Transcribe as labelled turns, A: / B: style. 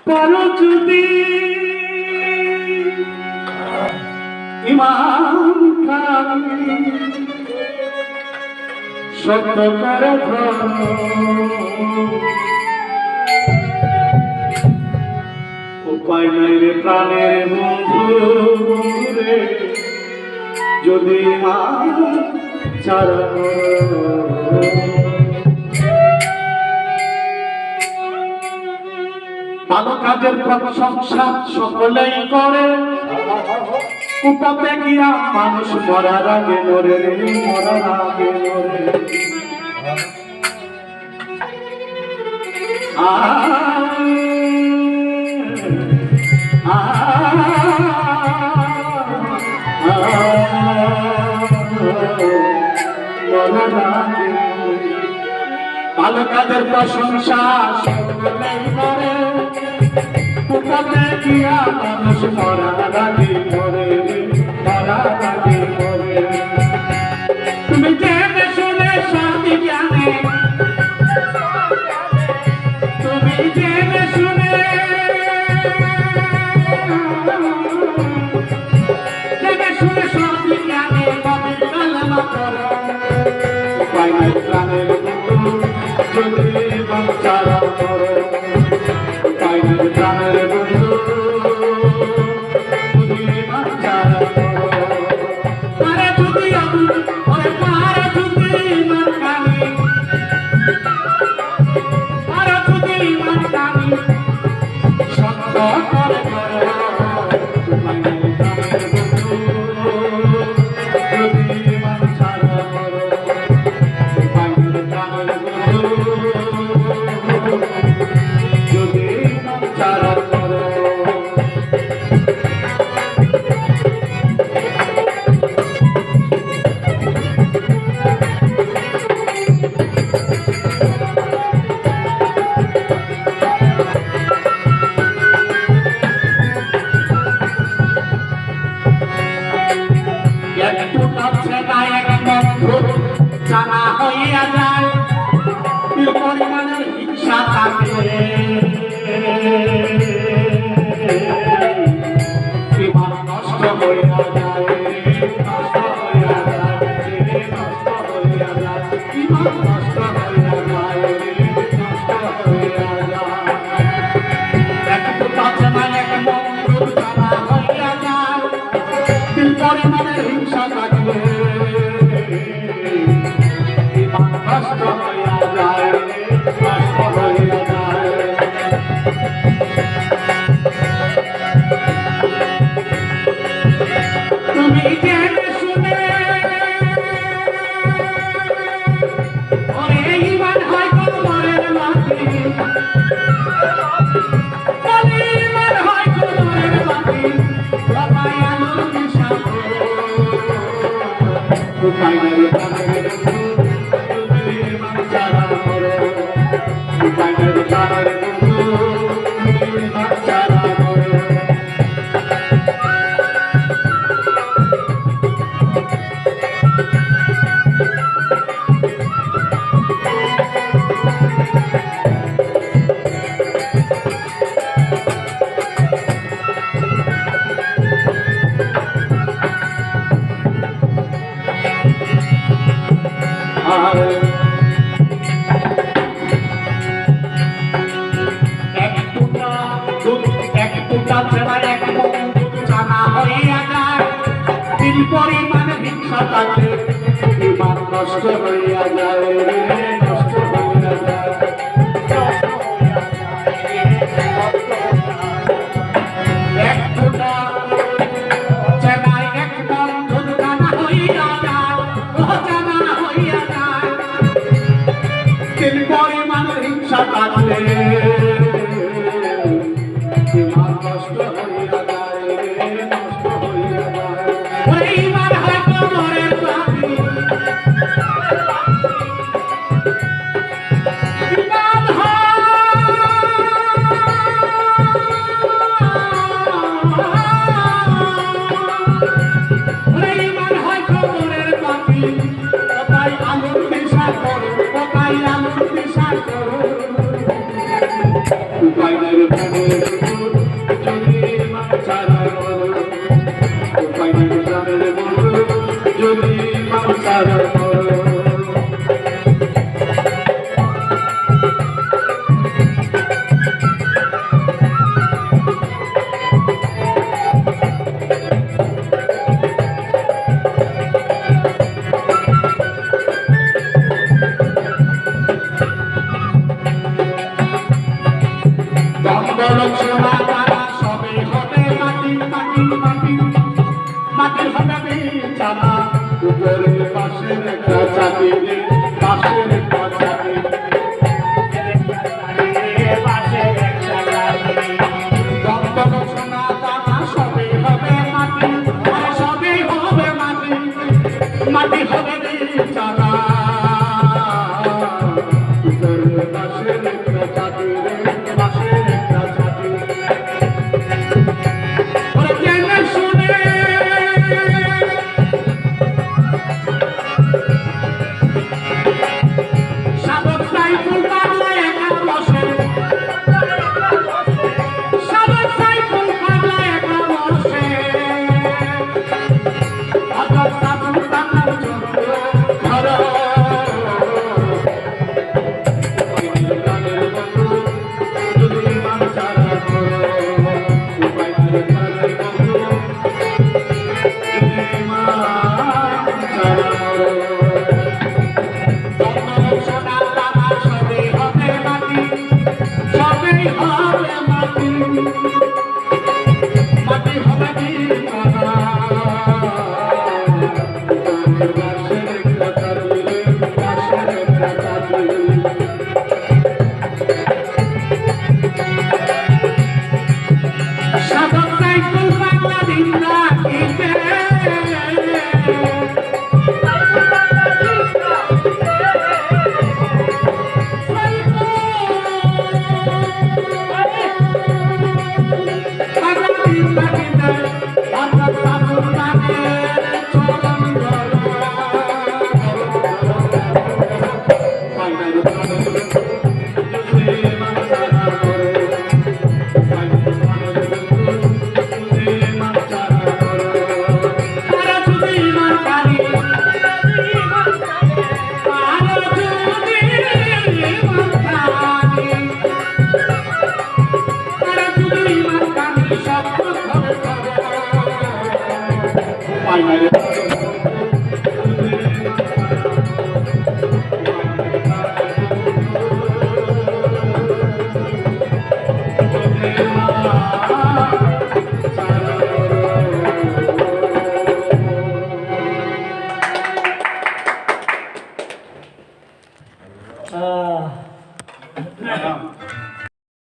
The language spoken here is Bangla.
A: পারো যদি ইমান খানি সত্য করে উপায় নাই রে প্রাণের বন্ধু রে যদি ইমান ছাড়া ভালো কাজের প্রশংসা সকলেই করে কুপাতে গিয়া মানুষ মরার আগে মরে রে মরার আগে মরে ভালো কাজের প্রশংসা সকলেই করে কুপাতে গিয়া মানুষ মরার আগে মরে মরার আগে মরে তুমি জেনে শুনে স্বামী জানে তুমি জেনে শুনে স্বামী জানে কবে কালমা করো উপায় নাই প্রাণের বন্ধু যদি বাঞ্চারা করো উপায় নাই প্রাণের বন্ধু যদি বাঞ্চারা করো পারে যদি ওরে পারে যদি ইমান খানি পারে যদি ইমান খানি সত্য করে করো উপায় নাই প্রাণের বন্ধু যদি বাঞ্চারা করো উপায় নাই প্রাণের বন্ধু যদি বাঞ্চারা করো একটু কাছে না এক বন্ধু জানা হইয়া যায় কি পরিমাণের হিংসা থাকে ইমান নষ্ট হইয়া যায় নষ্ট হইয়া যায় নষ্ট হইয়া যায় ইমান নষ্ট হইয়া যায় নষ্ট হইয়া যায় একটু কাছে না এক বন্ধু জানা হইয়া যায় কি পরিমাণের হিংসা থাকবে ইমান নষ্ট হইয়া যায় নষ্ট হইয়া যায় তুমি জেনে শুনে ওরে ইমান হয় কোমরের মাটি ওরে ইমান হয় কোমরের মাটি বাবাই আলোর দিশা উপায় নাই প্রাণের বন্ধু যদি বাঞ্চারা করো উপায় নাই প্রাণের বন্ধু যদি বাঞ্চারা করো আর একটু কাছে না এক বন্ধু জানা হইয়া যায় কি পরিমাণ হিংসা থাকে ইমান নষ্ট হইয়া যায় নষ্ট হইয়া যায় একটুটা চেনাই এক বন্ধু জানা হইয়া যায় জানা হইয়া যায় কি পরিমাণ হিংসা থাকলে ইমান নষ্ট হইয়া যায় নষ্ট হইয়া যায় ওরে ইমান হয় কোমরের মাটি উপায়নের প্রাণের বন্ধু যদি মান ছাড়া মরো উপায়নের প্রাণের বন্ধু যদি মান ছাড়া মরো সোনা তারা সবে হবে মাটি মাটি মাটি মাটির হবে বিছানা উপরে পাশের একটা চাকরি পাশের একটা চাকরি সোনা তারা সবে হবে মাটি সবে হবে মাটি মাটি হবে বিছানা উপরে পাশের একটা চাকরি পাশের একটা
B: Ah.